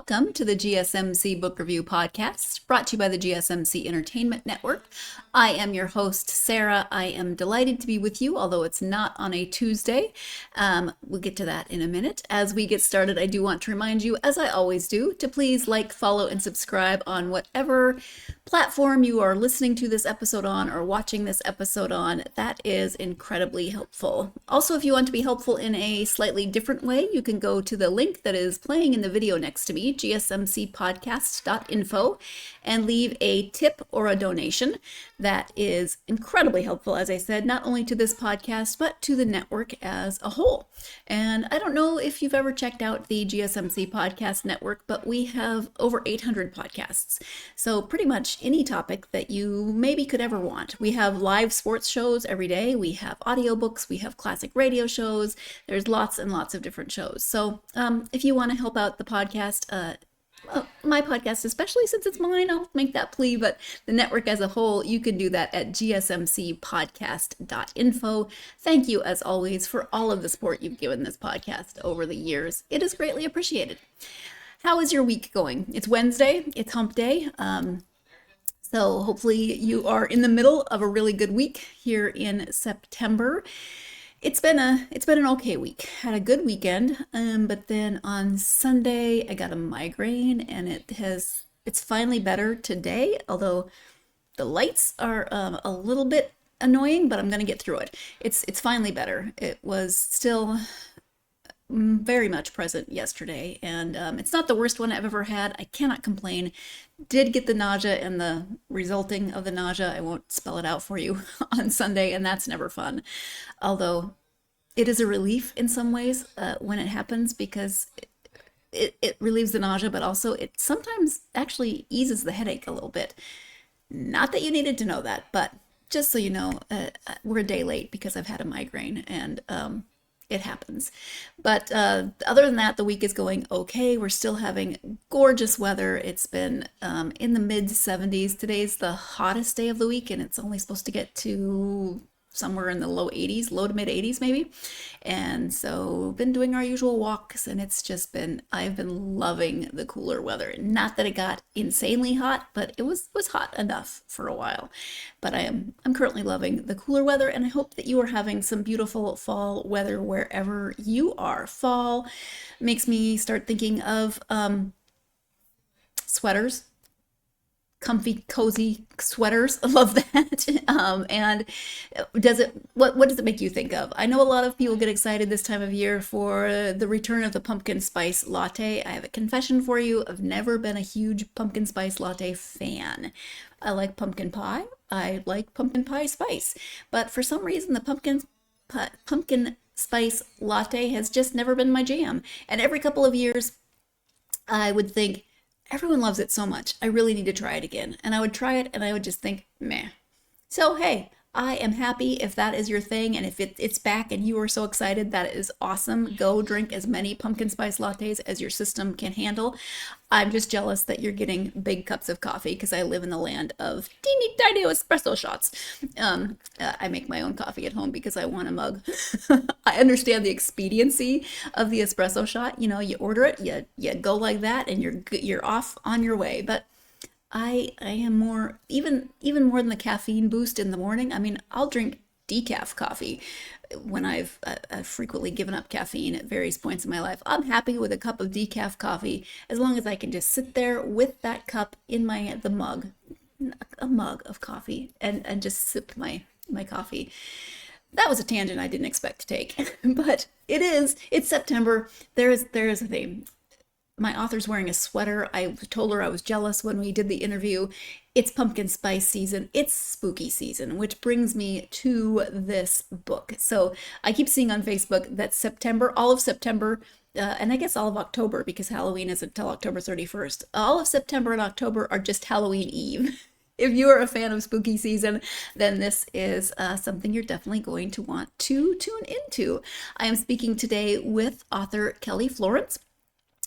welcome to the GSMC Book Review Podcast, brought to you by the GSMC Entertainment Network. I am your host, Sarah. I am delighted to be with you, although it's not on a Tuesday. We'll get to that in a minute. As we get started, I do want to remind you, as I always do, to please like, follow, and subscribe on whatever platform you are listening to this episode on or watching this episode on. That is incredibly helpful. Also, if you want to be helpful in a slightly different way, you can go to the link that is playing in the video next to me, gsmcpodcast.info, and leave a tip or a donation. That is incredibly helpful, as I said, not only to this podcast, but to the network as a whole. And I don't know if you've ever checked out the GSMC Podcast Network, but we have over 800 podcasts. So pretty much any topic that you maybe could ever want. We have live sports shows every day. We have audiobooks. We have classic radio shows. There's lots and lots of different shows. So if you want to help out the podcast, my podcast, especially since it's mine, I'll make that plea, but the network as a whole, you can do that at gsmcpodcast.info. Thank you, as always, for all of the support you've given this podcast over the years. It is greatly appreciated. How is your week going? It's Wednesday. It's hump day. So hopefully you are in the middle of a really good week here in September. It's been an okay week. Had a good weekend, but then on Sunday I got a migraine, and it's finally better today. Although the lights are a little bit annoying, but I'm gonna get through it. It's finally better. It was still very much present yesterday, and it's not the worst one I've ever had. I cannot complain. Did get the nausea and the resulting of the nausea. I won't spell it out for you on Sunday, and that's never fun. Although it is a relief in some ways when it happens, because it relieves the nausea, but also it sometimes actually eases the headache a little bit. Not that you needed to know that, but just so you know, we're a day late because I've had a migraine, and it happens. But other than that, the week is going okay. We're still having gorgeous weather. It's been in the mid 70s. Today's the hottest day of the week, and it's only supposed to get to somewhere in the low 80s, low to mid 80s maybe. And so been doing our usual walks, and I've been loving the cooler weather. Not that it got insanely hot, but it was hot enough for a while. But I'm currently loving the cooler weather, and I hope that you are having some beautiful fall weather wherever you are. Fall makes me start thinking of sweaters. Comfy, cozy sweaters. I love that. And what does it make you think of? I know a lot of people get excited this time of year for the return of the pumpkin spice latte. I have a confession for you. I've never been a huge pumpkin spice latte fan. I like pumpkin pie. I like pumpkin pie spice. But for some reason, the pumpkin spice latte has just never been my jam. And every couple of years, I would think, everyone loves it so much, I really need to try it again. And I would try it, and I would just think, meh. So, hey, I am happy if that is your thing, and if it's back and you are so excited, that is awesome. Go drink as many pumpkin spice lattes as your system can handle. I'm just jealous that you're getting big cups of coffee, because I live in the land of teeny tiny espresso shots. I make my own coffee at home because I want a mug. I understand the expediency of the espresso shot. You know, you order it, you go like that, and you're off on your way. But I am more, even more than the caffeine boost in the morning. I mean, I'll drink decaf coffee when I've frequently given up caffeine at various points in my life. I'm happy with a cup of decaf coffee as long as I can just sit there with that cup in the mug, a mug of coffee, and just sip my coffee. That was a tangent I didn't expect to take, but it's September. There is a theme. My author's wearing a sweater. I told her I was jealous when we did the interview. It's pumpkin spice season. It's spooky season, which brings me to this book. So I keep seeing on Facebook that all of September, and I guess all of October, because Halloween isn't until October 31st. All of September and October are just Halloween Eve. If you are a fan of spooky season, then this is something you're definitely going to want to tune into. I am speaking today with author Kelly Florence.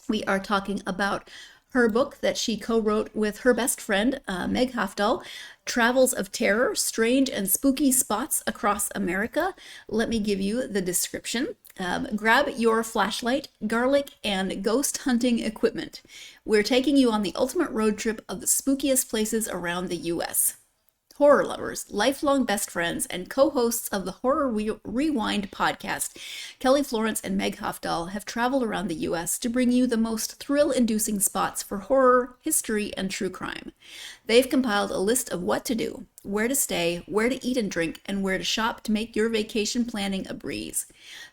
We are talking about her book that she co-wrote with her best friend, Meg Hafdahl, Travels of Terror, Strange and Spooky Spots Across America. Let me give you the description. Grab your flashlight, garlic, and ghost hunting equipment. We're taking you on the ultimate road trip of the spookiest places around the U.S. Horror lovers, lifelong best friends, and co-hosts of the Horror Rewind podcast, Kelly Florence and Meg Hafdahl have traveled around the U.S. to bring you the most thrill-inducing spots for horror, history, and true crime. They've compiled a list of what to do, where to stay, where to eat and drink, and where to shop to make your vacation planning a breeze.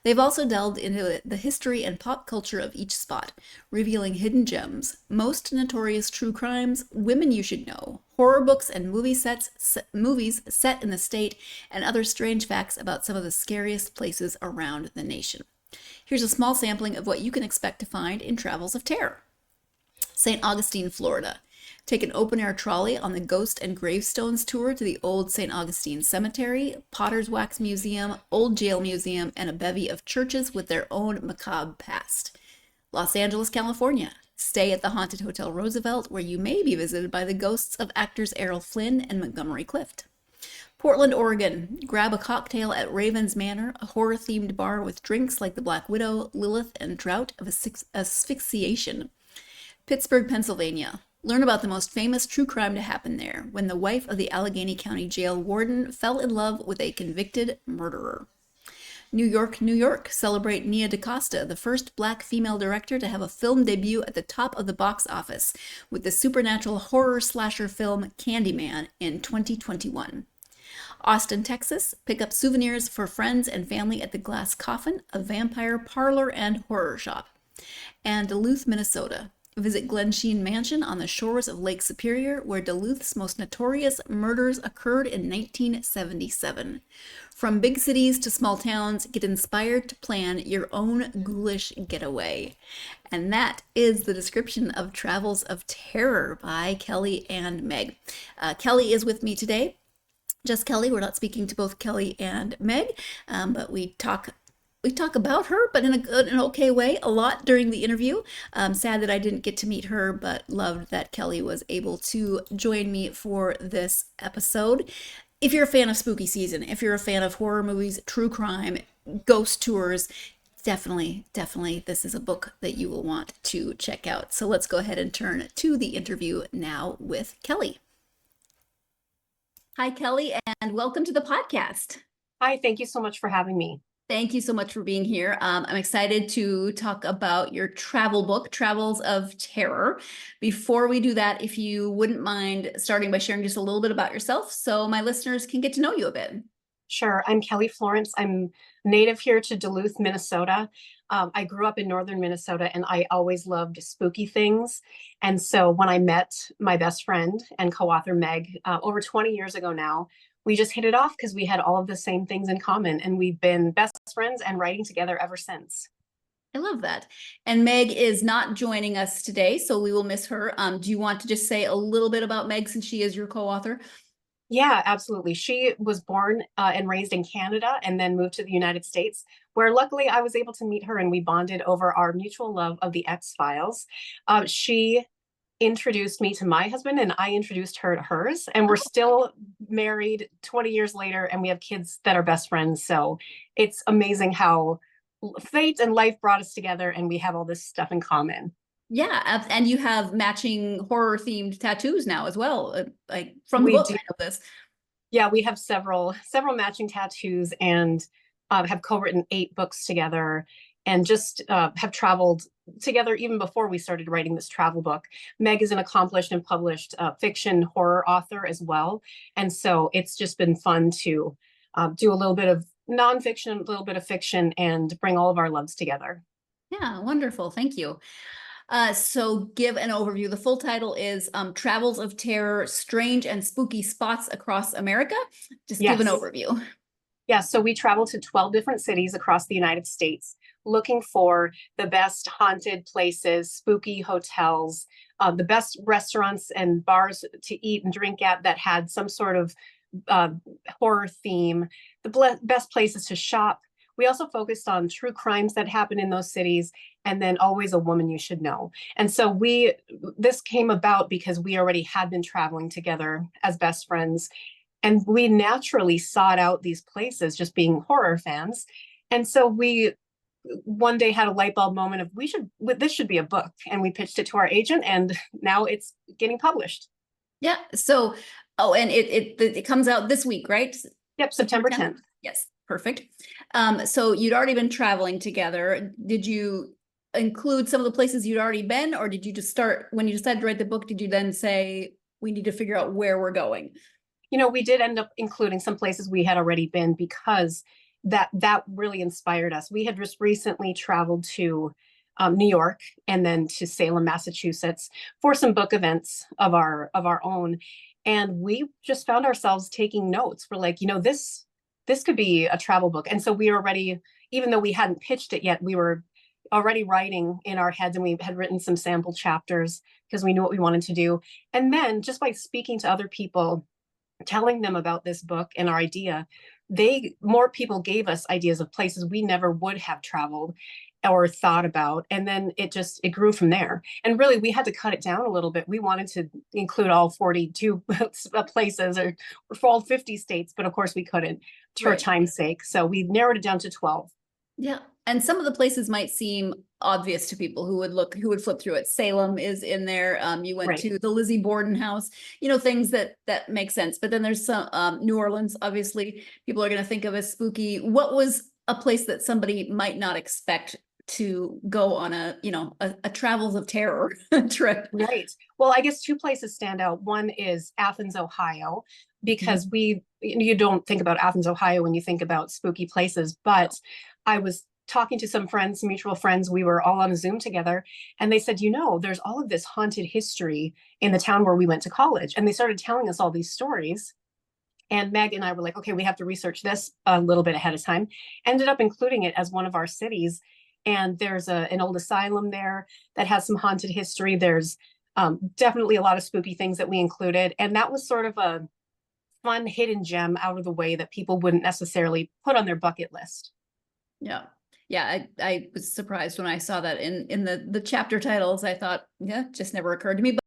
They've also delved into the history and pop culture of each spot, revealing hidden gems, most notorious true crimes, women you should know, horror books and movies set in the state, and other strange facts about some of the scariest places around the nation. Here's a small sampling of what you can expect to find in Travels of Terror. St. Augustine, Florida. Take an open-air trolley on the Ghost and Gravestones tour to the old St. Augustine Cemetery, Potter's Wax Museum, Old Jail Museum, and a bevy of churches with their own macabre past. Los Angeles, California. Stay at the haunted Hotel Roosevelt, where you may be visited by the ghosts of actors Errol Flynn and Montgomery Clift. Portland, Oregon. Grab a cocktail at Raven's Manor, a horror-themed bar with drinks like the Black Widow, Lilith, and Drought of Asphyxiation. Pittsburgh, Pennsylvania. Learn about the most famous true crime to happen there, when the wife of the Allegheny County Jail warden fell in love with a convicted murderer. New York, New York. Celebrate Nia DaCosta, the first black female director to have a film debut at the top of the box office with the supernatural horror slasher film Candyman in 2021. Austin, Texas. Pick up souvenirs for friends and family at the Glass Coffin, a vampire parlor and horror shop. And Duluth, Minnesota. Visit Glensheen Mansion on the shores of Lake Superior, where Duluth's most notorious murders occurred in 1977. From big cities to small towns, get inspired to plan your own ghoulish getaway. And that is the description of Travels of Terror by Kelly and Meg. Kelly is with me today. Just Kelly. We're not speaking to both Kelly and Meg, but we talk about her, but in an okay way, a lot during the interview. Sad that I didn't get to meet her, but loved that Kelly was able to join me for this episode. If you're a fan of spooky season, if you're a fan of horror movies, true crime, ghost tours, definitely, this is a book that you will want to check out. So let's go ahead and turn to the interview now with Kelly. Hi, Kelly, and welcome to the podcast. Hi, thank you so much for having me. Thank you so much for being here. I'm excited to talk about your travel book, Travels of Terror. Before we do that, if you wouldn't mind starting by sharing just a little bit about yourself so my listeners can get to know you a bit. Sure. I'm Kelly Florence. I'm native here to Duluth, Minnesota. I grew up in northern Minnesota and I always loved spooky things. And so when I met my best friend and co-author Meg over 20 years ago now, we just hit it off because we had all of the same things in common, and we've been best friends and writing together ever since. I love that. And Meg is not joining us today, so we will miss her. Do you want to just say a little bit about Meg since she is your co-author? Yeah, absolutely. She was born and raised in Canada and then moved to the United States, where luckily I was able to meet her and we bonded over our mutual love of the X-Files. She introduced me to my husband and I introduced her to hers, and we're still married 20 years later and we have kids that are best friends. So it's amazing how fate and life brought us together and we have all this stuff in common. Yeah, and you have matching horror themed tattoos now as well, like from the book. I know this. Yeah, we have several matching tattoos and have co-written 8 books together and just have traveled together even before we started writing this travel book. Meg is an accomplished and published fiction horror author as well. And so it's just been fun to do a little bit of nonfiction, a little bit of fiction, and bring all of our loves together. Yeah, wonderful. Thank you. So give an overview. The full title is Travels of Terror, Strange and Spooky Spots Across America. Just give an overview. Yeah, so we travel to 12 different cities across the United States, looking for the best haunted places, spooky hotels, the best restaurants and bars to eat and drink at that had some sort of horror theme, the best places to shop. We also focused on true crimes that happen in those cities, and then always a woman you should know. And so this came about because we already had been traveling together as best friends. And we naturally sought out these places just being horror fans. And so we one day had a light bulb moment of this should be a book, and we pitched it to our agent, and now it's getting published. Yeah. So, oh, and it comes out this week, right? Yep, September 10th. Yes, perfect. So you'd already been traveling together. Did you include some of the places you'd already been, or did you just start when you decided to write the book? Did you then say we need to figure out where we're going? We did end up including some places we had already been, because that really inspired us. We had just recently traveled to New York and then to Salem, Massachusetts for some book events of our own. And we just found ourselves taking notes. We're like, this could be a travel book. And so we were already, even though we hadn't pitched it yet, we were already writing in our heads, and we had written some sample chapters because we knew what we wanted to do. And then just by speaking to other people, telling them about this book and our idea, more people gave us ideas of places we never would have traveled or thought about. And then it grew from there. And really, we had to cut it down a little bit. We wanted to include all 42 places or for all 50 states, but of course we couldn't for time's sake. So we narrowed it down to 12. Yeah. And some of the places might seem obvious to people who would flip through it. Salem is in there. You went to the Lizzie Borden house, things that make sense. But then there's some New Orleans, obviously, people are going to think of as spooky. What was a place that somebody might not expect to go on a travels of terror trip? Right. Well, I guess two places stand out. One is Athens, Ohio, because you don't think about Athens, Ohio when you think about spooky places. But I was talking to some friends, some mutual friends. We were all on a Zoom together, and they said, there's all of this haunted history in the town where we went to college. And they started telling us all these stories. And Meg and I were like, okay, we have to research this a little bit ahead of time. Ended up including it as one of our cities. And there's an old asylum there that has some haunted history. There's definitely a lot of spooky things that we included. And that was sort of a fun hidden gem out of the way that people wouldn't necessarily put on their bucket list. Yeah. Yeah, I was surprised when I saw that in the chapter titles. I thought, it just never occurred to me. But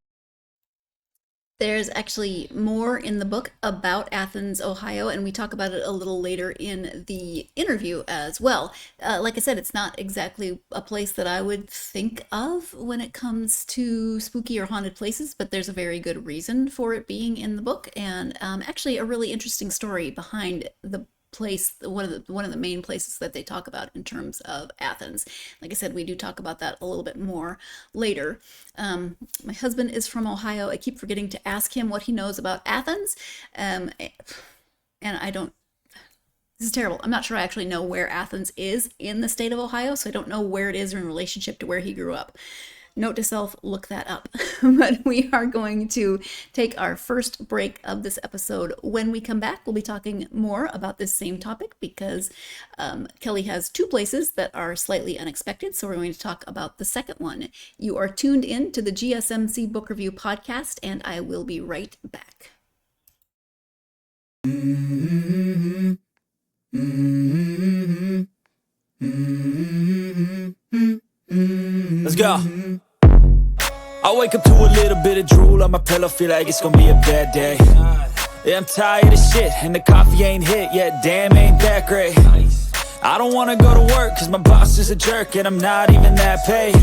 there's actually more in the book about Athens, Ohio, and we talk about it a little later in the interview as well. Like I said, it's not exactly a place that I would think of when it comes to spooky or haunted places, but there's a very good reason for it being in the book, and actually a really interesting story behind the place, one of the main places that they talk about in terms of Athens. Like I said, we do talk about that a little bit more later. My husband is from Ohio. I keep forgetting to ask him what he knows about Athens, and I don't. This is terrible. I'm not sure I actually know where Athens is in the state of Ohio, so I don't know where it is in relationship to where he grew up. Note to self, look that up. But we are going to take our first break of this episode. When we come back, we'll be talking more about this same topic because Kelly has two places that are slightly unexpected. So we're going to talk about the second one. You are tuned in to the GSMC Book Review Podcast, and I will be right back. Let's go. I wake up to a little bit of drool on my pillow, feel like it's gonna be a bad day. Yeah, I'm tired of shit, and the coffee ain't hit yet, damn, ain't that great. I don't wanna go to work, cause my boss is a jerk, and I'm not even that paid.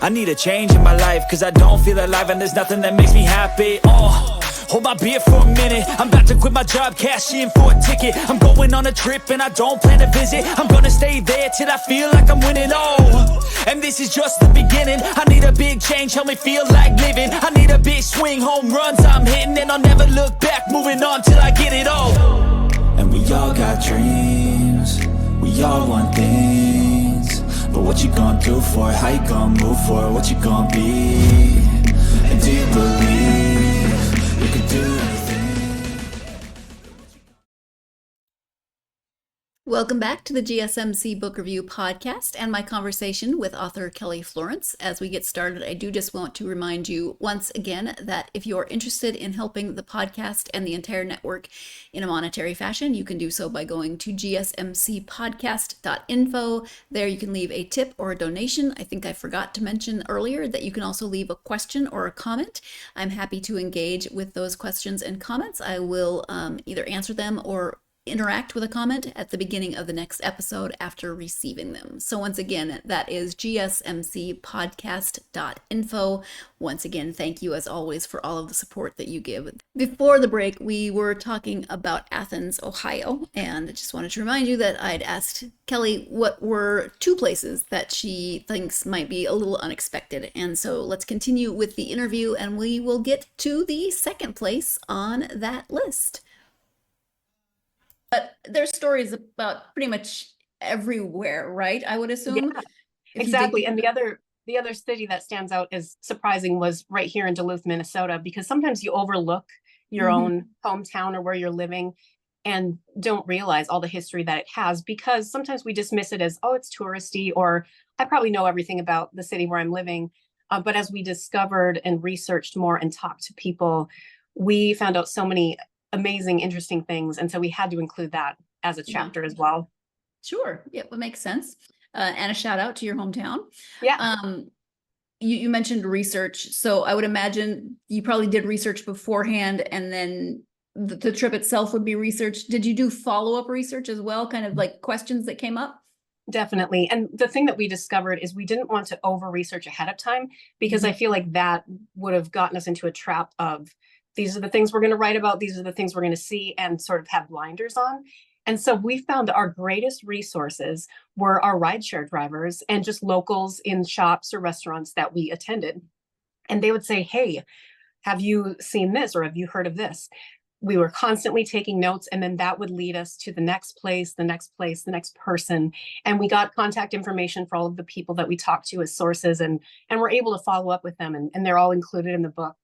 I need a change in my life, cause I don't feel alive, and there's nothing that makes me happy. Hold my beer for a minute, I'm about to quit my job, cash in for a ticket. I'm going on a trip and I don't plan to visit. I'm gonna stay there till I feel like I'm winning, and this is just the beginning. I need a big change, help me feel like living. I need a big swing, home runs I'm hitting, and I'll never look back, moving on till I get it all. And we all got dreams, we all want things, but what you gonna do for it, how you gonna move for it, what you gonna be, and do you believe you can do anything? Welcome back to the GSMC Book Review Podcast and my conversation with author Kelly Florence. As we get started, I do just want to remind you once again that if you're interested in helping the podcast and the entire network in a monetary fashion, you can do so by going to gsmcpodcast.info. There you can leave a tip or a donation. I think I forgot to mention earlier that you can also leave a question or a comment. I'm happy to engage with those questions and comments. I will either answer them or interact with a comment at the beginning of the next episode after receiving them. So once again, that is gsmcpodcast.info. Once again, thank you as always for all of the support that you give. Before the break, we were talking about Athens, Ohio, and I just wanted to remind you that I'd asked Kelly what were 2 places that she thinks might be a little unexpected. And so let's continue with the interview, and we will get to the second place on that list. But there's stories about pretty much everywhere, right? I would assume. Yeah, exactly. And the other city that stands out as surprising was right here in Duluth, Minnesota, because sometimes you overlook your own hometown or where you're living and don't realize all the history that it has, because sometimes we dismiss it as, oh, it's touristy, or I probably know everything about the city where I'm living. But as we discovered and researched more and talked to people, we found out so many amazing, interesting things. And so we had to include that as a chapter as well. Sure. Yeah, that makes sense. And a shout out to your hometown. Yeah. You mentioned research. So I would imagine you probably did research beforehand, and then the trip itself would be research. Did you do follow-up research as well? Kind of like questions that came up? Definitely. And the thing that we discovered is we didn't want to over research ahead of time, because I feel like that would have gotten us into a trap of, these are the things we're going to write about, these are the things we're going to see, and sort of have blinders on. And so we found our greatest resources were our rideshare drivers and just locals in shops or restaurants that we attended. And they would say, hey, have you seen this? Or have you heard of this? We were constantly taking notes, and then that would lead us to the next place, the next place, the next person. And we got contact information for all of the people that we talked to as sources, and we're able to follow up with them, and they're all included in the book.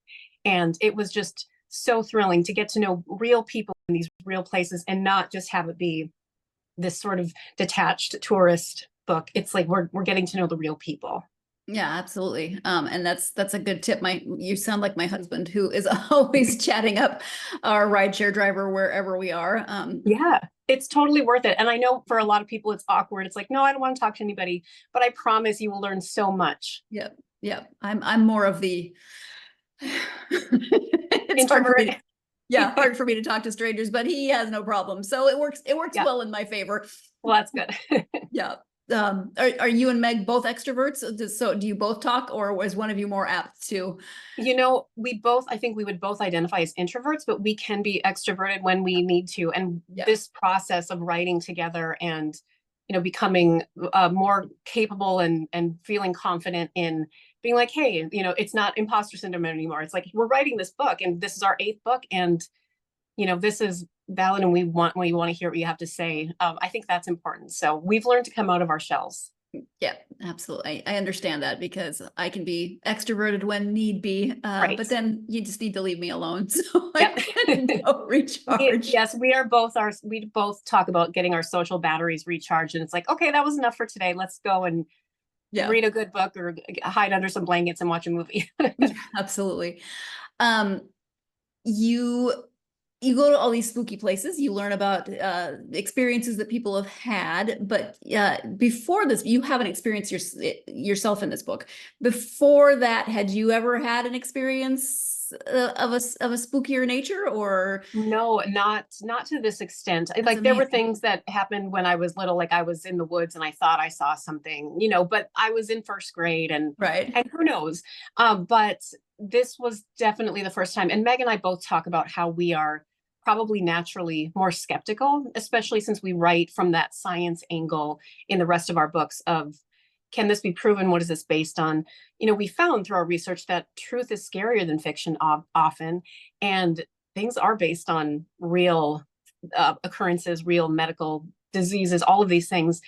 And it was just so thrilling to get to know real people in these real places and not just have it be this sort of detached tourist book. It's like we're getting to know the real people. Yeah, absolutely. And that's a good tip. You sound like my husband, who is always chatting up our rideshare driver wherever we are. Yeah, it's totally worth it. And I know for a lot of people it's awkward. It's like, no, I don't want to talk to anybody, but I promise you will learn so much. Yep. Yep. I'm more of the it's hard for me. Hard for me to talk to strangers, but he has no problem. So it works well in my favor. Well, that's good. Yeah. Are you and Meg both extroverts? So do you both talk, or was one of you more apt to? I think we would both identify as introverts, but we can be extroverted when we need to. And this process of writing together and, becoming more capable and feeling confident in being like, hey, it's not imposter syndrome anymore. It's like, we're writing this book, and this is our 8th book, and this is valid, and we want to hear what you have to say. I think that's important. So we've learned to come out of our shells. Yeah, absolutely. I understand that, because I can be extroverted when need be, right. But then you just need to leave me alone. So I can go recharge. Yes, we both talk about getting our social batteries recharged, and it's like, okay, that was enough for today. Let's go and read a good book or hide under some blankets and watch a movie. Absolutely. You go to all these spooky places, you learn about experiences that people have had, but before this, you haven't experienced yourself in this book. Before that, had you ever had an experience of a spookier nature, or? No, not to this extent. Like, there were things that happened when I was little, like I was in the woods and I thought I saw something, but I was in 1st grade and who knows. But this was definitely the first time. And Meg and I both talk about how we are probably naturally more skeptical, especially since we write from that science angle in the rest of our books of, can this be proven? What is this based on? We found through our research that truth is scarier than fiction often, and things are based on real occurrences, real medical diseases, all of these things.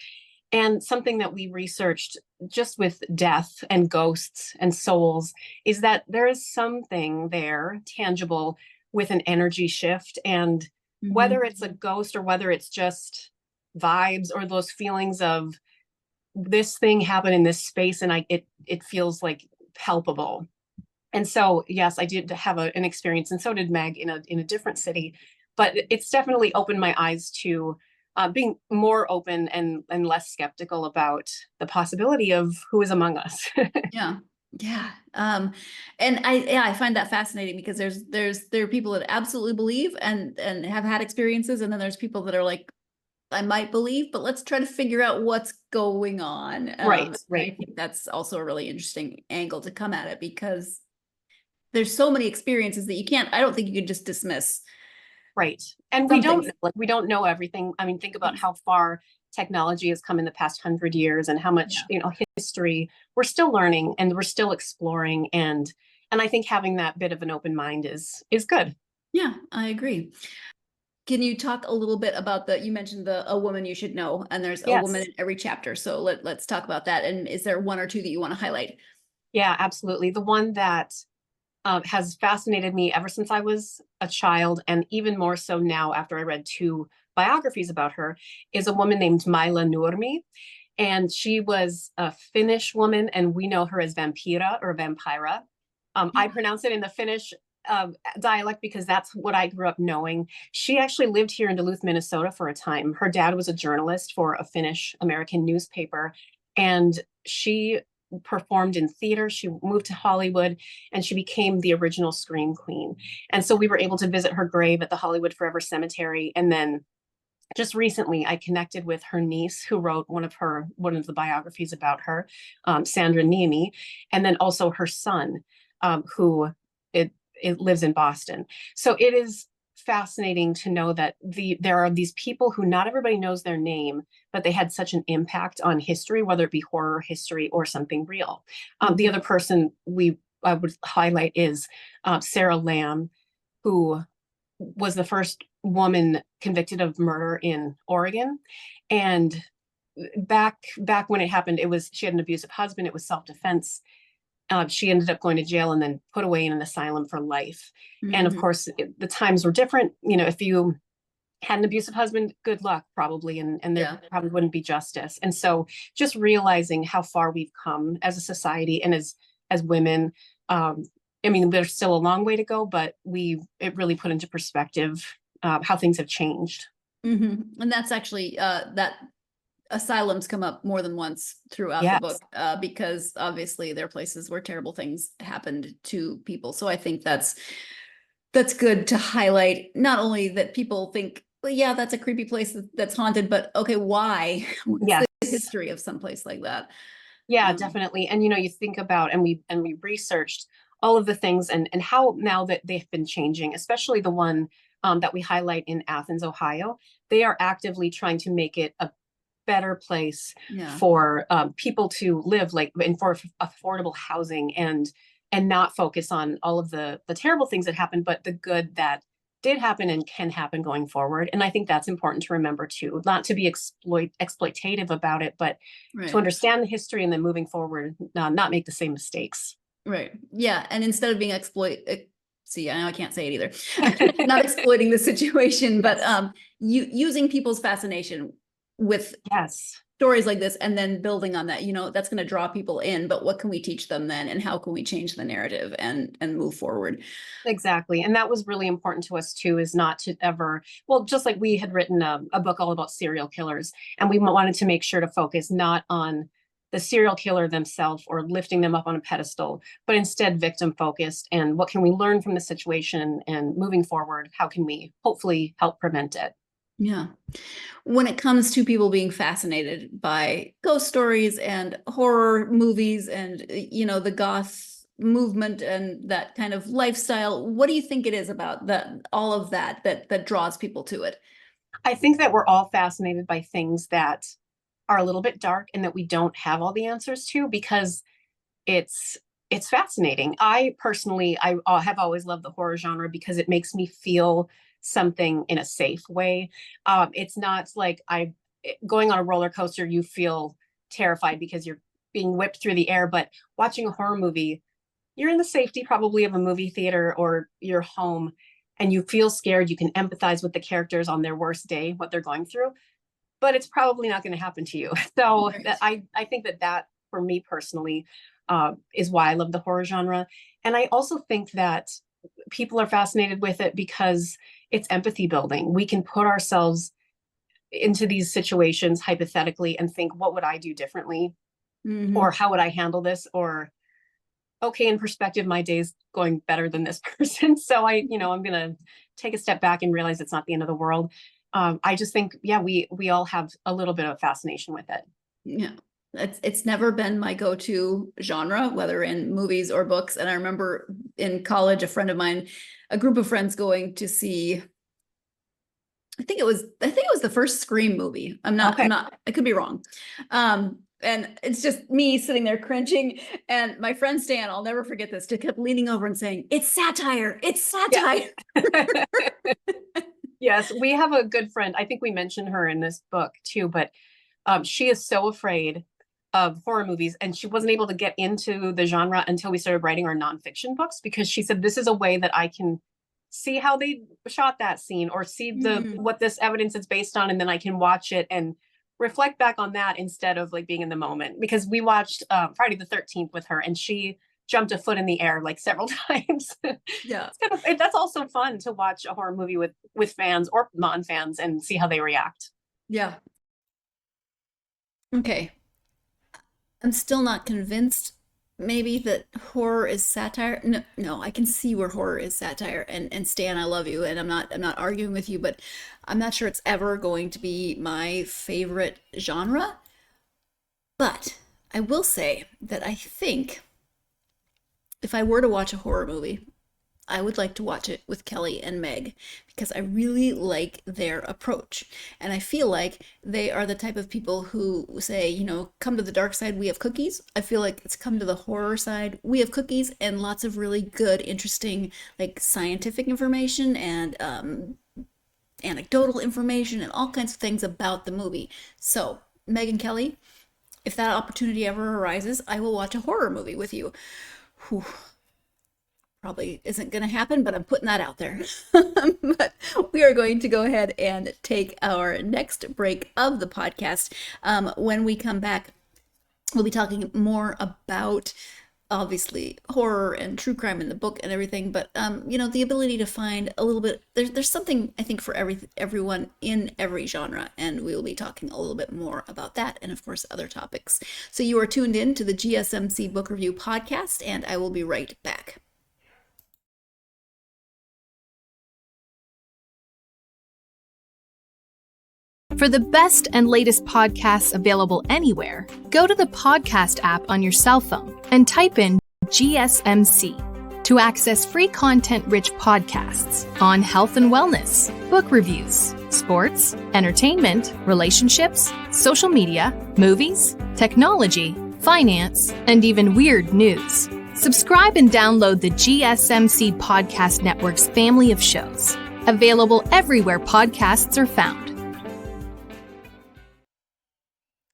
And something that we researched just with death and ghosts and souls is that there is something there tangible with an energy shift. And whether it's a ghost or whether it's just vibes or those feelings of this thing happened in this space and it feels like palpable. And so, yes, I did have an experience, and so did Meg in a different city, but it's definitely opened my eyes to being more open and less skeptical about the possibility of who is among us. Yeah. Yeah. And I find that fascinating because there are people that absolutely believe and have had experiences, and then there's people that are like, I might believe, but let's try to figure out what's going on. Right, I right, think that's also a really interesting angle to come at it, because there's so many experiences that I don't think you can just dismiss right. And we something. don't know, like, we don't know everything. I mean, think about how far technology has come in the past 100 years and how much, Yeah. history we're still learning and we're still exploring. And I think having that bit of an open mind is good. Yeah, I agree. Can you talk a little bit about you mentioned a woman you should know, and there's a woman Yes. in every chapter. So let's talk about that. And is there one or two that you want to highlight? Yeah, absolutely. The one that has fascinated me ever since I was a child, and even more so now after I read two biographies about her, is a woman named Maila Nurmi. And she was a Finnish woman, and we know her as Vampira or Vampira. I pronounce it in the Finnish dialect because that's what I grew up knowing. She actually lived here in Duluth, Minnesota for a time. Her dad was a journalist for a Finnish American newspaper, and she performed in theater. She moved to Hollywood and she became the original Scream Queen. And so we were able to visit her grave at the Hollywood Forever Cemetery. And then just recently I connected with her niece who wrote one of the biographies about her, Sandra Niemi, and then also her son, who it lives in Boston. So it is fascinating to know that there are these people who not everybody knows their name, but they had such an impact on history, whether it be horror history or something real. The other person I would highlight is Sarah Lamb, who was the first woman convicted of murder in Oregon. And back when it happened, she had an abusive husband. It was self-defense. She ended up going to jail and then put away in an asylum for life. And of course, the times were different. If you had an abusive husband, good luck, probably, and there probably wouldn't be justice. And so just realizing how far we've come as a society and as women. I mean, there's still a long way to go, but it really put into perspective how things have changed. And that's actually that asylums come up more than once throughout the book, because obviously there are places where terrible things happened to people. So I think that's good to highlight, not only that people think, well, yeah, that's a creepy place that's haunted, but okay, why? What's the history of some place like that? Yeah, definitely. And you think about, and we researched all of the things and how now that they've been changing, especially the one that we highlight in Athens, Ohio. They are actively trying to make it a better place for people to live, like, and for affordable housing, and not focus on all of the terrible things that happened, but the good that did happen and can happen going forward. And I think that's important to remember too, not to be exploitative about it, but to understand the history and then moving forward, not make the same mistakes. Right. Yeah. And instead of being see, I know I can't say it either, not exploiting the situation, but using people's fascination with stories like this, and then building on that, that's going to draw people in, but what can we teach them then, and how can we change the narrative and move forward? Exactly. And that was really important to us too, is not to ever, well, just like we had written a book all about serial killers, and we wanted to make sure to focus not on the serial killer themselves or lifting them up on a pedestal, but instead victim focused, and what can we learn from the situation, and moving forward, how can we hopefully help prevent it? Yeah. When it comes to people being fascinated by ghost stories and horror movies and, the goth movement and that kind of lifestyle, what do you think it is about all of that draws people to it? I think that we're all fascinated by things that are a little bit dark and that we don't have all the answers to, because it's fascinating. I personally, I have always loved the horror genre because it makes me feel something in a safe way. It's not like going on a roller coaster, you feel terrified because you're being whipped through the air, but watching a horror movie, you're in the safety probably of a movie theater or your home, and you feel scared. You can empathize with the characters on their worst day, what they're going through, but it's probably not going to happen to you. So I think that for me personally is why I love the horror genre. And I also think that people are fascinated with it because it's empathy building. We can put ourselves into these situations hypothetically and think, what would I do differently? Or how would I handle this? Or okay, in perspective, my day's going better than this person. So I'm going to take a step back and realize it's not the end of the world. I just think, yeah, we all have a little bit of fascination with it. Yeah. It's never been my go-to genre, whether in movies or books. And I remember in college, a group of friends going to see, I think it was the first Scream movie. Okay. I could be wrong. And it's just me sitting there cringing. And my friend Stan, I'll never forget this, just kept leaning over and saying, "It's satire. It's satire." Yeah. Yes, we have a good friend. I think we mentioned her in this book too, but she is so afraid of horror movies, and she wasn't able to get into the genre until we started writing our nonfiction books, because she said, this is a way that I can see how they shot that scene, or see what this evidence is based on, and then I can watch it and reflect back on that instead of like being in the moment. Because we watched Friday the 13th with her, and she jumped a foot in the air like several times. Yeah. That's also fun to watch a horror movie with fans or non-fans and see how they react. Yeah. Okay. I'm still not convinced maybe that horror is satire. No, I can see where horror is satire. And Stan, I love you, and I'm not arguing with you, but I'm not sure it's ever going to be my favorite genre. But I will say that I think if I were to watch a horror movie, I would like to watch it with Kelly and Meg, because I really like their approach. And I feel like they are the type of people who say, come to the dark side, we have cookies. I feel like it's come to the horror side, we have cookies, and lots of really good, interesting, like scientific information and anecdotal information and all kinds of things about the movie. So, Meg and Kelly, if that opportunity ever arises, I will watch a horror movie with you. Whew. Probably isn't going to happen, but I'm putting that out there. But we are going to go ahead and take our next break of the podcast. When we come back, we'll be talking more about, obviously, horror and true crime in the book and everything, but the ability to find a little bit, there's something, I think, for everyone in every genre, and we will be talking a little bit more about that, and of course other topics. So you are tuned in to the GSMC Book Review Podcast, and I will be right back. For the best and latest podcasts available anywhere, go to the podcast app on your cell phone and type in GSMC to access free content-rich podcasts on health and wellness, book reviews, sports, entertainment, relationships, social media, movies, technology, finance, and even weird news. Subscribe and download the GSMC Podcast Network's family of shows, available everywhere podcasts are found.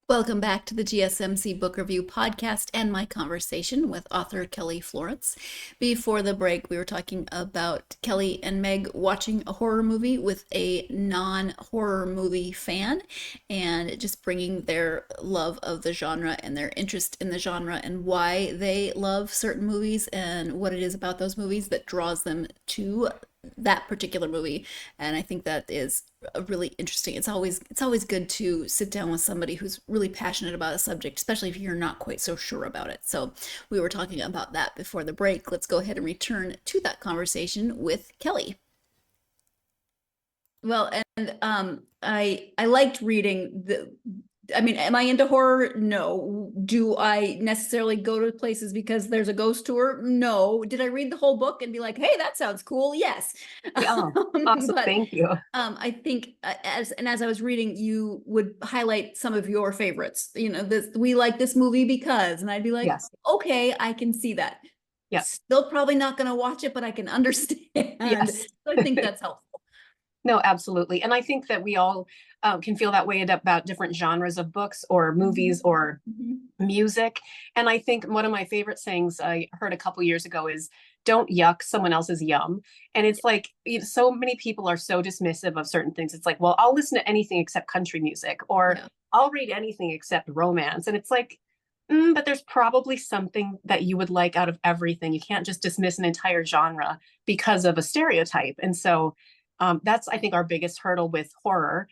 Welcome back to the GSMC Book Review Podcast and my conversation with author Kelly Florence. Before the break, we were talking about Kelly and Meg watching a horror movie with a non-horror movie fan, and just bringing their love of the genre and their interest in the genre and why they love certain movies and what it is about those movies that draws them to that particular movie. And I think that is really interesting. It's always good to sit down with somebody who's really passionate about a subject, especially if you're not quite so sure about it. So we were talking about that before the break. Let's go ahead and return to that conversation with Kelly. Well, and I liked reading am I into horror? No. Do I necessarily go to places because there's a ghost tour? No. Did I read the whole book and be like, hey, that sounds cool? Yes. Yeah. Awesome. Thank you. I think as I was reading, you would highlight some of your favorites. We like this movie because, and I'd be like, yes. Okay, I can see that. Yes. Still probably not going to watch it, but I can understand. Yes. So I think that's helpful. No, absolutely. And I think that we all can feel that way about different genres of books or movies or music. And I think one of my favorite sayings I heard a couple years ago is, don't yuck someone else's yum. And it's like, so many people are so dismissive of certain things. It's like, well, I'll listen to anything except country music, or I'll read anything except romance. And it's like, but there's probably something that you would like out of everything. You can't just dismiss an entire genre because of a stereotype. And so that's, I think, our biggest hurdle with horror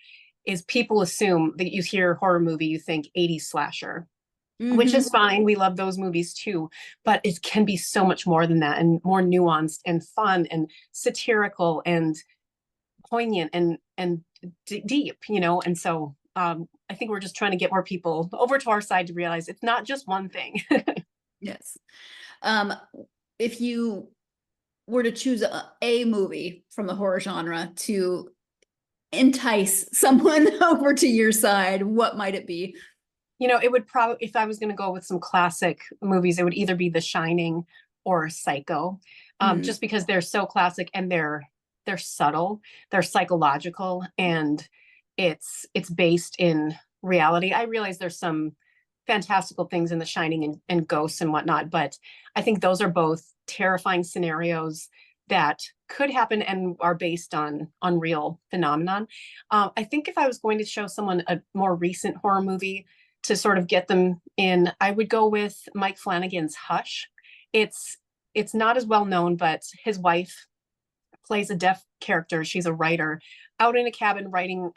is people assume that you hear horror movie, you think 80s slasher. which is fine. We love those movies too, but it can be so much more than that, and more nuanced and fun and satirical and poignant and deep, And so I think we're just trying to get more people over to our side to realize it's not just one thing. Yes. If you were to choose a movie from the horror genre to entice someone over to your side, what might it be? It would probably, if I was going to go with some classic movies, it would either be The Shining or Psycho, just because they're so classic and they're subtle, they're psychological, and it's based in reality. I realize there's some fantastical things in The Shining and ghosts and whatnot, but I think those are both terrifying scenarios that could happen and are based on real phenomenon. I think if I was going to show someone a more recent horror movie to sort of get them in, I would go with Mike Flanagan's Hush. It's not as well known, but his wife plays a deaf character. She's a writer out in a cabin writing,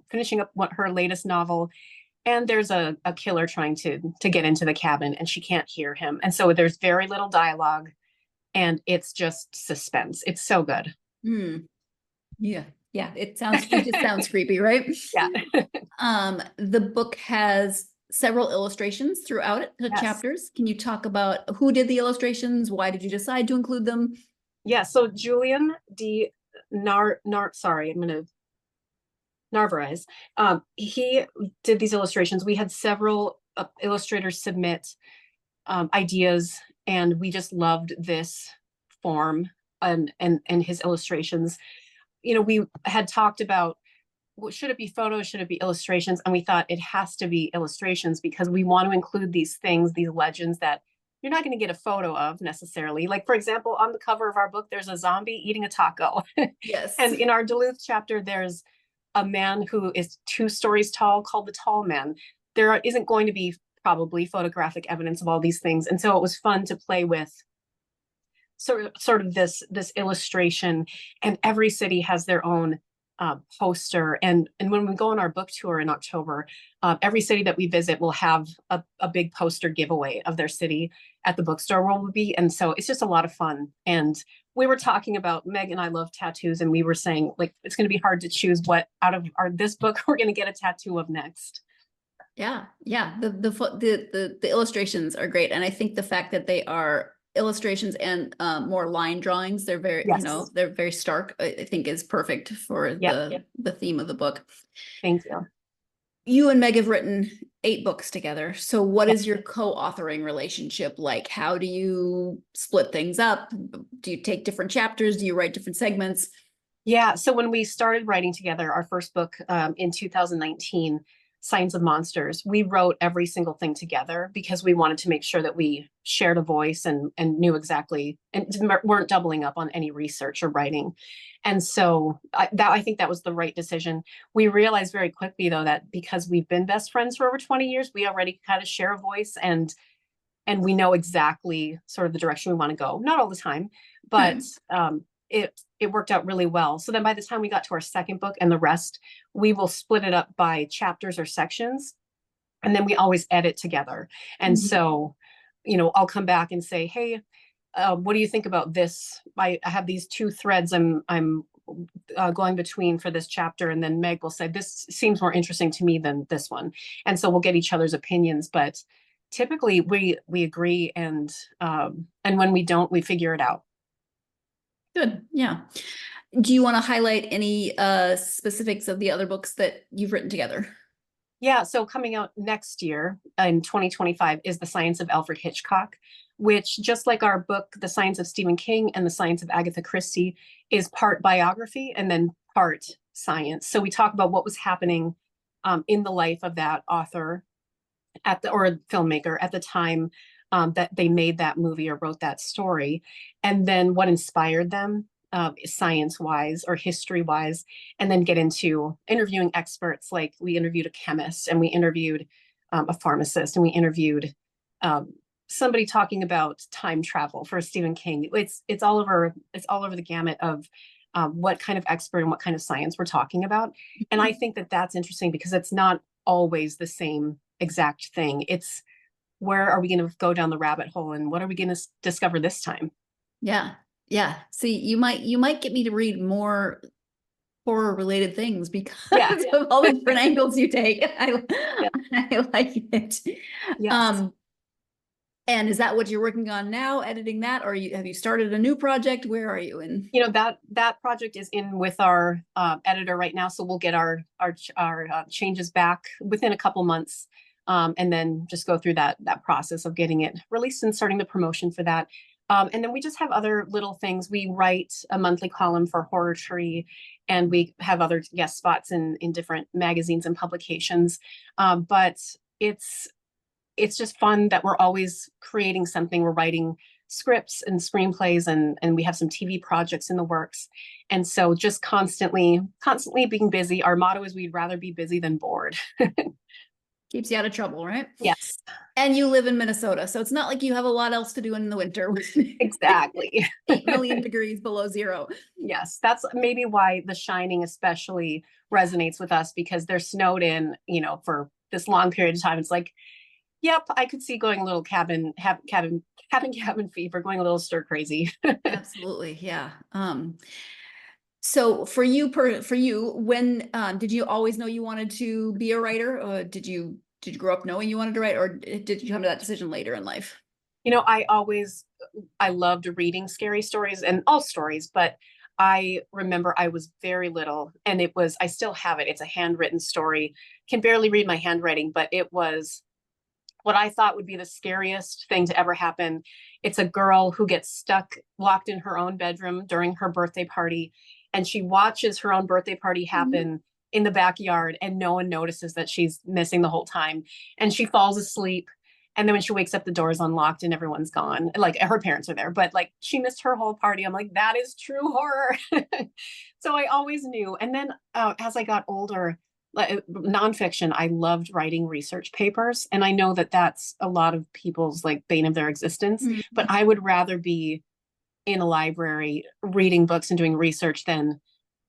finishing up her latest novel. And there's a killer trying to get into the cabin, and she can't hear him. And so there's very little dialogue, and it's just suspense. It's so good. Yeah. Yeah. It just sounds creepy, right? Yeah. The book has several illustrations throughout it, the chapters. Can you talk about who did the illustrations? Why did you decide to include them? Yeah. So Julian D. Narvaez, he did these illustrations. We had several illustrators submit ideas, and we just loved this form and his illustrations. We had talked about, should it be photos, should it be illustrations? And we thought it has to be illustrations because we want to include these things, these legends that you're not going to get a photo of necessarily. Like, for example, on the cover of our book, there's a zombie eating a taco. Yes. And in our Duluth chapter, there's a man who is 2 stories tall called the Tall Man. There isn't going to be probably photographic evidence of all these things. And so it was fun to play with sort of this illustration, and every city has their own poster. And when we go on our book tour in October, every city that we visit will have a big poster giveaway of their city at the bookstore where we'll be. And so it's just a lot of fun. And we were talking about, Meg and I love tattoos, and we were saying, like, it's going to be hard to choose what out of this book we're going to get a tattoo of next. Yeah. The illustrations are great. And I think the fact that they are illustrations and more line drawings, they're very, they're very stark, I think is perfect for the theme of the book. Thank you. You and Meg have written 8 books together. So what is your co-authoring relationship like? How do you split things up? Do you take different chapters? Do you write different segments? Yeah. So when we started writing together, our first book in 2019, Science of Monsters, we wrote every single thing together because we wanted to make sure that we shared a voice and knew exactly, and weren't doubling up on any research or writing. And so I think that was the right decision. We realized very quickly, though, that because we've been best friends for over 20 years, we already kind of share a voice, and we know exactly sort of the direction we want to go. Not all the time, but it worked out really well. So then by the time we got to our second book and the rest, we will split it up by chapters or sections. And then we always edit together. And so, I'll come back and say, hey, what do you think about this? I have these 2 threads I'm going between for this chapter. And then Meg will say, this seems more interesting to me than this one. And so we'll get each other's opinions, but typically we agree. And when we don't, we figure it out. Good. Yeah. Do you want to highlight any specifics of the other books that you've written together? Yeah. So coming out next year in 2025 is The Science of Alfred Hitchcock, which, just like our book, The Science of Stephen King and The Science of Agatha Christie, is part biography and then part science. So we talk about what was happening in the life of that author or filmmaker at the time that they made that movie or wrote that story, and then what inspired them science-wise or history-wise, and then get into interviewing experts. Like, we interviewed a chemist, and we interviewed a pharmacist, and we interviewed somebody talking about time travel for Stephen King. It's all over the gamut of what kind of expert and what kind of science we're talking about. And I think that that's interesting because it's not always the same exact thing. It's where are we going to go down the rabbit hole and what are we going to discover this time? Yeah. Yeah. See, you might get me to read more horror related things because of all the different angles you take. I like it. Yes. And is that what you're working on now, editing that, or have you started a new project? Where are you in? That project is in with our editor right now, so we'll get our changes back within a couple months, and then just go through that process of getting it released and starting the promotion for that. And then we just have other little things. We write a monthly column for Horror Tree, and we have other guest spots in different magazines and publications. But it's just fun that we're always creating something. We're writing scripts and screenplays, and we have some TV projects in the works. And so just constantly being busy. Our motto is we'd rather be busy than bored. Keeps you out of trouble, right? Yes. And you live in Minnesota, so it's not like you have a lot else to do in the winter. Exactly. 8 million degrees below zero. Yes, that's maybe why The Shining especially resonates with us, because they're snowed in, for this long period of time. It's like, yep, I could see going a little cabin fever, going a little stir crazy. Absolutely, yeah. So for you, when did you always know you wanted to be a writer, or did you grow up knowing you wanted to write, or did you come to that decision later in life? I loved reading scary stories and all stories, but I remember I was very little, and I still have it. It's a handwritten story. Can barely read my handwriting, but it was what I thought would be the scariest thing to ever happen. It's a girl who gets locked in her own bedroom during her birthday party, and she watches her own birthday party happen in the backyard, and no one notices that she's missing the whole time. And she falls asleep. And then when she wakes up, the door is unlocked and everyone's gone. Like, her parents are there, but like, she missed her whole party. I'm like, that is true horror. So I always knew. And then as I got older, nonfiction, I loved writing research papers. And I know that that's a lot of people's like bane of their existence, but I would rather be in a library reading books and doing research than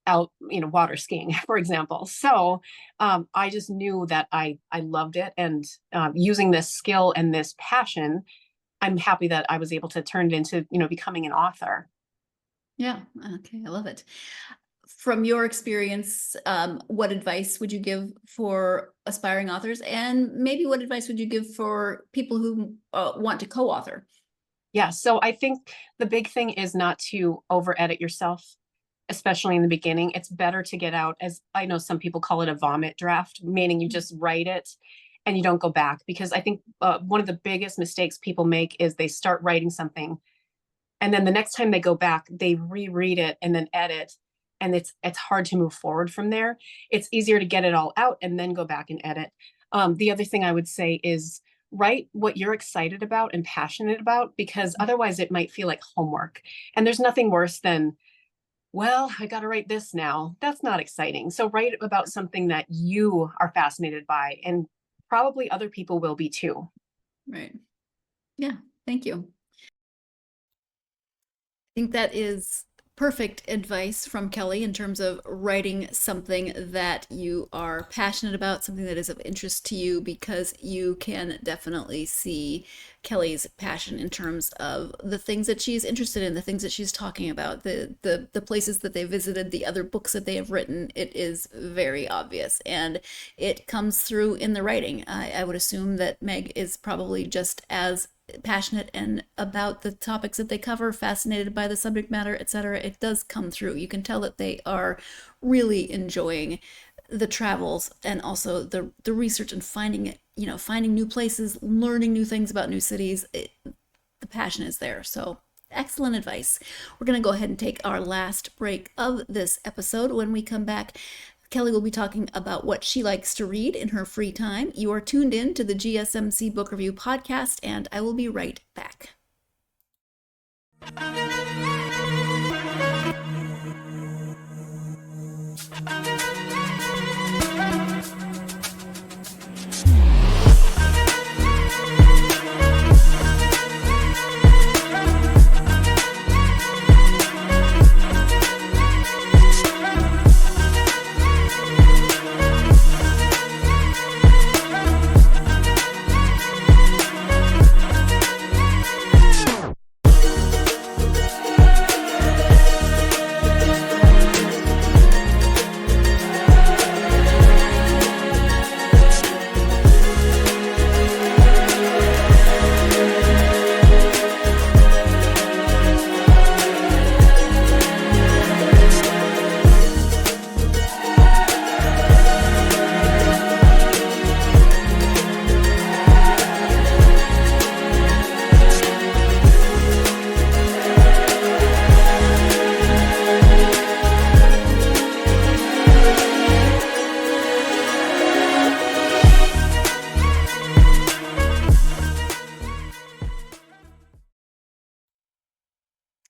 out, water skiing, for example. So I just knew that I loved it. And using this skill and this passion, I'm happy that I was able to turn it into, becoming an author. Yeah. Okay. I love it. From your experience, what advice would you give for aspiring authors? And maybe what advice would you give for people who want to co-author? Yeah. So I think the big thing is not to over edit yourself, especially in the beginning. It's better to get out, as I know some people call it, a vomit draft, meaning you just write it and you don't go back. Because I think one of the biggest mistakes people make is they start writing something, and then the next time they go back, they reread it and then edit. And it's hard to move forward from there. It's easier to get it all out and then go back and edit. The other thing I would say is write what you're excited about and passionate about, because otherwise it might feel like homework. And there's nothing worse than, well, I got to write this now. That's not exciting. So write about something that you are fascinated by, and probably other people will be too. Right. Yeah. Thank you. I think that is perfect advice from Kelly in terms of writing something that you are passionate about, something that is of interest to you, because you can definitely see Kelly's passion in terms of the things that she's interested in, the things that she's talking about, the places that they visited, the other books that they have written. It is very obvious, and it comes through in the writing. I would assume that Meg is probably just as passionate and about the topics that they cover, fascinated by the subject matter, etc. It does come through. You can tell that they are really enjoying the travels and also the research and finding new places, learning new things about new cities. The passion is there. So excellent advice. We're going to go ahead and take our last break of this episode. When we come back, Kelly will be talking about what she likes to read in her free time. You are tuned in to the GSMC Book Review Podcast, and I will be right back.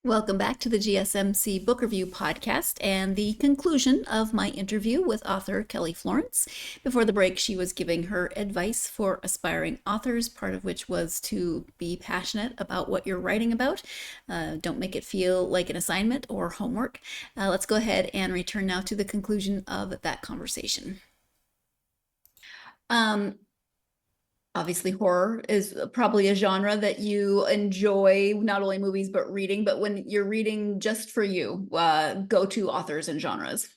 Welcome back to the GSMC Book Review Podcast and the conclusion of my interview with author Kelly Florence. Before the break, she was giving her advice for aspiring authors, part of which was to be passionate about what you're writing about. Don't make it feel like an assignment or homework. Let's go ahead and return now to the conclusion of that conversation. Obviously, horror is probably a genre that you enjoy, not only movies, but reading. But when you're reading just for you, go-to authors and genres.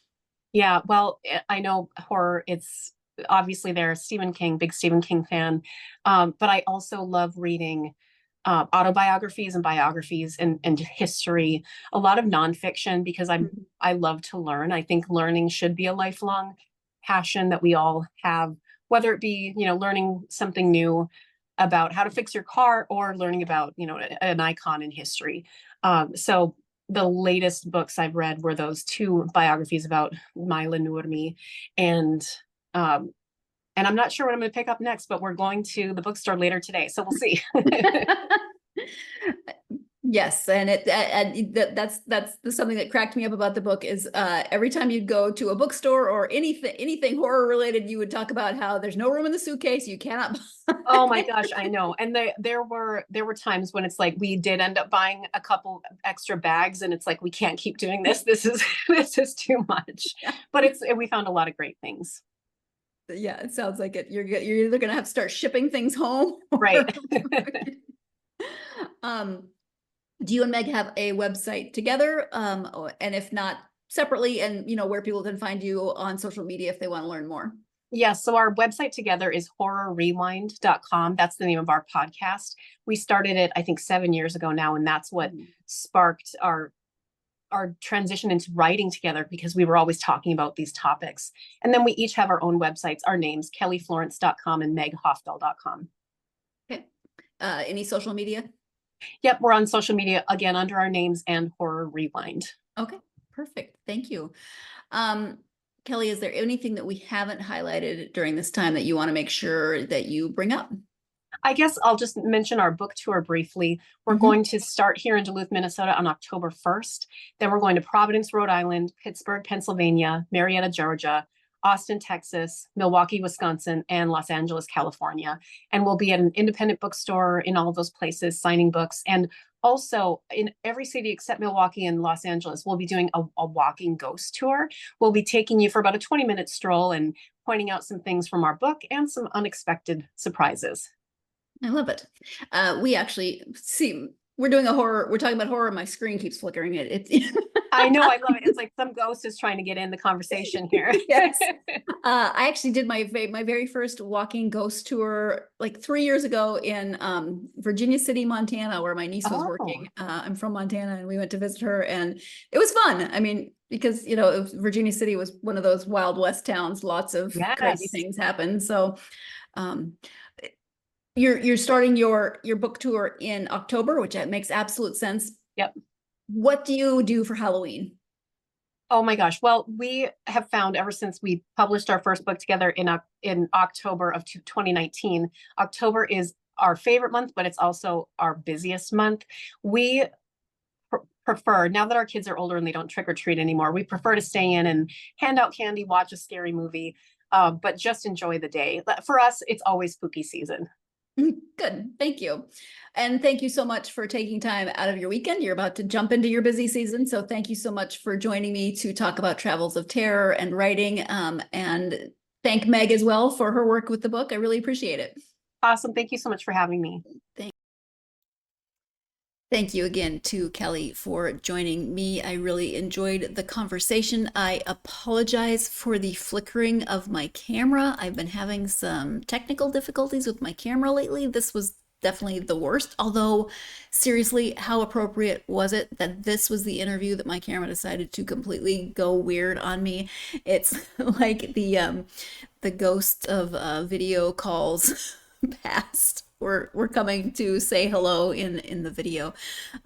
Yeah, well, I know horror, it's obviously there, Stephen King, big Stephen King fan. But I also love reading autobiographies and biographies and history, a lot of nonfiction, because I love to learn. I think learning should be a lifelong passion that we all have, whether it be, learning something new about how to fix your car or learning about, an icon in history. So the latest books I've read were those two biographies about Mila Nurmi. And I'm not sure what I'm going to pick up next, but we're going to the bookstore later today. So we'll see. Yes, and that's something that cracked me up about the book is every time you'd go to a bookstore or anything horror related, you would talk about how there's no room in the suitcase, you cannot. Oh my gosh, I know. And there were times when it's like we did end up buying a couple extra bags, and it's like we can't keep doing this. This is too much. Yeah. But we found a lot of great things. Yeah, it sounds like it. You're either gonna have to start shipping things home, right? Do you and Meg have a website together? And if not, separately, and where people can find you on social media if they want to learn more? Yes. So our website together is horrorrewind.com. That's the name of our podcast. We started it, I think, 7 years ago now. And that's what sparked our transition into writing together, because we were always talking about these topics. And then we each have our own websites, our names, kellyflorence.com and meghafdahl.com. Okay. Any social media? Yep, we're on social media again under our names and Horror Rewind. Okay, perfect. Thank you. Kelly, is there anything that we haven't highlighted during this time that you want to make sure that you bring up? I guess I'll just mention our book tour briefly. We're going to start here in Duluth, Minnesota on October 1st. Then we're going to Providence, Rhode Island, Pittsburgh, Pennsylvania, Marietta, Georgia, Austin, Texas, Milwaukee, Wisconsin, and Los Angeles, California. And we'll be at an independent bookstore in all of those places signing books. And also in every city except Milwaukee and Los Angeles, we'll be doing a walking ghost tour. We'll be taking you for about a 20-minute stroll and pointing out some things from our book and some unexpected surprises. I love it. We actually we're doing a horror. We're talking about horror. My screen keeps flickering. I know. I love it. It's like some ghost is trying to get in the conversation here. Yes. I actually did my very first walking ghost tour like 3 years ago in Virginia City, Montana, where my niece was working. I'm from Montana, and we went to visit her, and it was fun. I mean, because Virginia City was one of those Wild West towns. Lots of crazy things happen. So, you're starting your book tour in October, which makes absolute sense. Yep. What do you do for Halloween? Oh my gosh. Well, we have found ever since we published our first book together in October of 2019, October is our favorite month, but it's also our busiest month. We prefer, now that our kids are older and they don't trick or treat anymore, we prefer to stay in and hand out candy, watch a scary movie, but just enjoy the day. For us, it's always spooky season. Good. Thank you. And thank you so much for taking time out of your weekend. You're about to jump into your busy season. So thank you so much for joining me to talk about Travels of Terror and writing. And thank Meg as well for her work with the book. I really appreciate it. Awesome. Thank you so much for having me. Thank you again to Kelly for joining me. I really enjoyed the conversation. I apologize for the flickering of my camera. I've been having some technical difficulties with my camera lately. This was definitely the worst. Although, seriously, how appropriate was it that this was the interview that my camera decided to completely go weird on me? It's like the ghost of video calls past. We're coming to say hello in the video.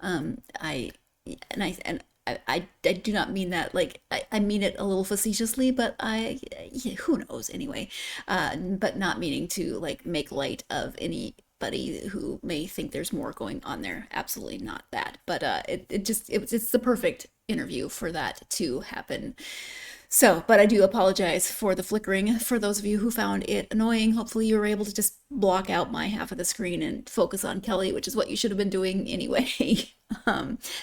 I do not mean that like I mean it a little facetiously, but who knows anyway. But not meaning to like make light of any anybody who may think there's more going on there. Absolutely not that. But it's the perfect interview for that to happen. So, but I do apologize for the flickering. For those of you who found it annoying, hopefully you were able to just block out my half of the screen and focus on Kelly, which is what you should have been doing anyway.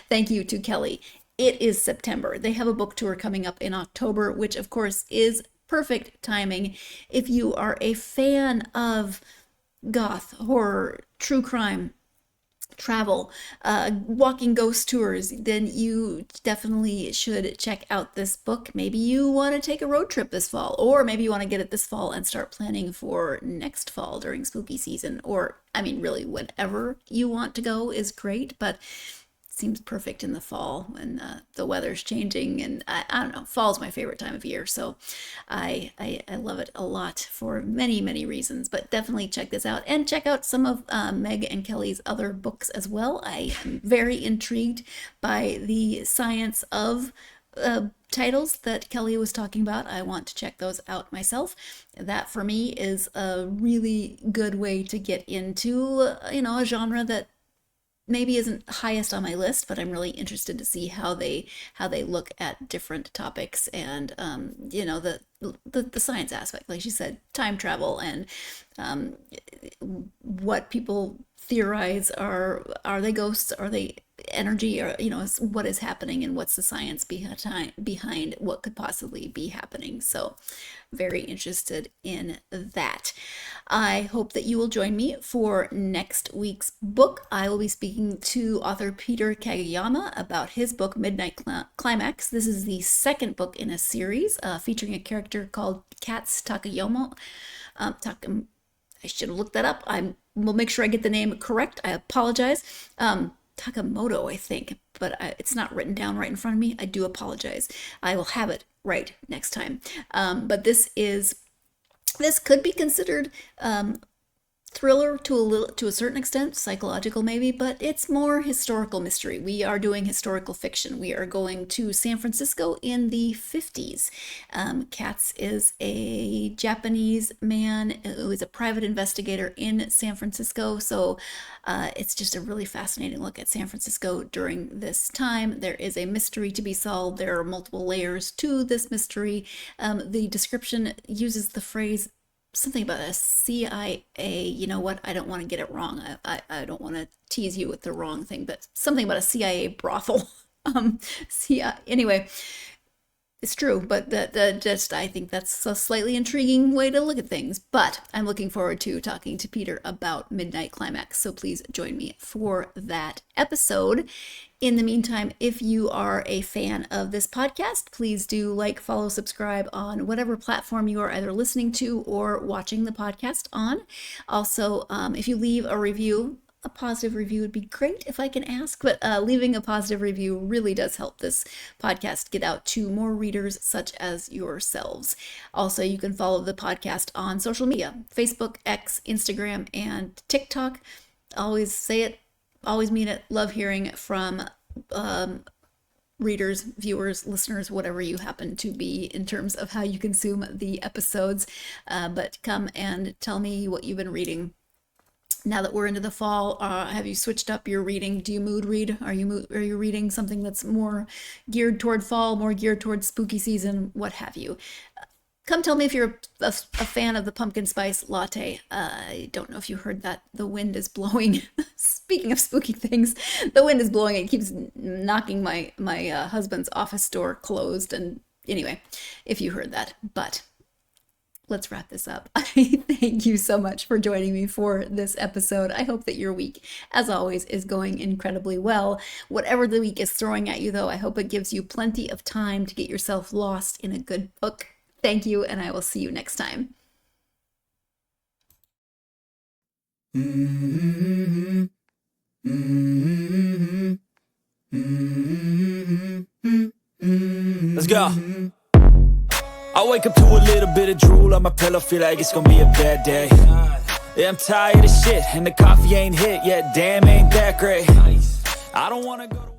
Thank you to Kelly. It is September. They have a book tour coming up in October, which of course is perfect timing if you are a fan of goth, horror, true crime, travel, walking ghost tours, then you definitely should check out this book. Maybe you want to take a road trip this fall, or maybe you want to get it this fall and start planning for next fall during spooky season, or I mean really whenever you want to go is great, but seems perfect in the fall when the weather's changing, and I don't know, fall's my favorite time of year, so I love it a lot for many reasons. But definitely check this out, and check out some of Meg and Kelly's other books as well. I am very intrigued by the science of titles that Kelly was talking about. I want to check those out myself. That for me is a really good way to get into a genre that maybe isn't highest on my list, but I'm really interested to see how they look at different topics, and the science aspect, like she said, time travel, and what people theorize are they ghosts, are they energy, or what is happening, and what's the science behind what could possibly be happening. So very interested in that. I hope that you will join me for next week's book. I will be speaking to author Peter Kageyama about his book Midnight Climax. This is the second book in a series featuring a character called Katz Takayomo. I should have looked that up. I will make sure I get the name correct. I apologize. Takamoto, I think, but it's not written down right in front of me. I do apologize. I will have it right next time. But this could be considered thriller to a certain extent, psychological maybe, but it's more historical mystery. We are doing historical fiction. We are going to San Francisco in the 50s. Katz is a Japanese man who is a private investigator in San Francisco, so it's just a really fascinating look at San Francisco during this time. There is a mystery to be solved. There are multiple layers to this mystery. The description uses the phrase something about a CIA. You know what? I don't want to get it wrong. I don't want to tease you with the wrong thing, but something about a CIA brothel. Anyway, it's true, but I think that's a slightly intriguing way to look at things. But I'm looking forward to talking to Peter about Midnight Climax, so please join me for that episode. In the meantime, if you are a fan of this podcast, please do like, follow, subscribe on whatever platform you are either listening to or watching the podcast on. Also, if you leave a review, a positive review would be great if I can ask, but leaving a positive review really does help this podcast get out to more readers such as yourselves. Also, you can follow the podcast on social media, Facebook, X, Instagram, and TikTok. Always say it, always mean it. Love hearing from readers, viewers, listeners, whatever you happen to be in terms of how you consume the episodes. But come and tell me what you've been reading. Now that we're into the fall, have you switched up your reading? Do you mood read? Are you reading something that's more geared toward fall, more geared toward spooky season, what have you? Come tell me if you're a fan of the pumpkin spice latte. I don't know if you heard that. The wind is blowing. Speaking of spooky things, the wind is blowing. It keeps knocking my husband's office door closed. And anyway, if you heard that. But let's wrap this up. Thank you so much for joining me for this episode. I hope that your week, as always, is going incredibly well. Whatever the week is throwing at you, though, I hope it gives you plenty of time to get yourself lost in a good book. Thank you, and I will see you next time. Let's go. I wake up to a little bit of drool on my pillow, feel like it's gonna be a bad day. Yeah, I'm tired of shit, and the coffee ain't hit yet, damn, ain't that great. I don't wanna go to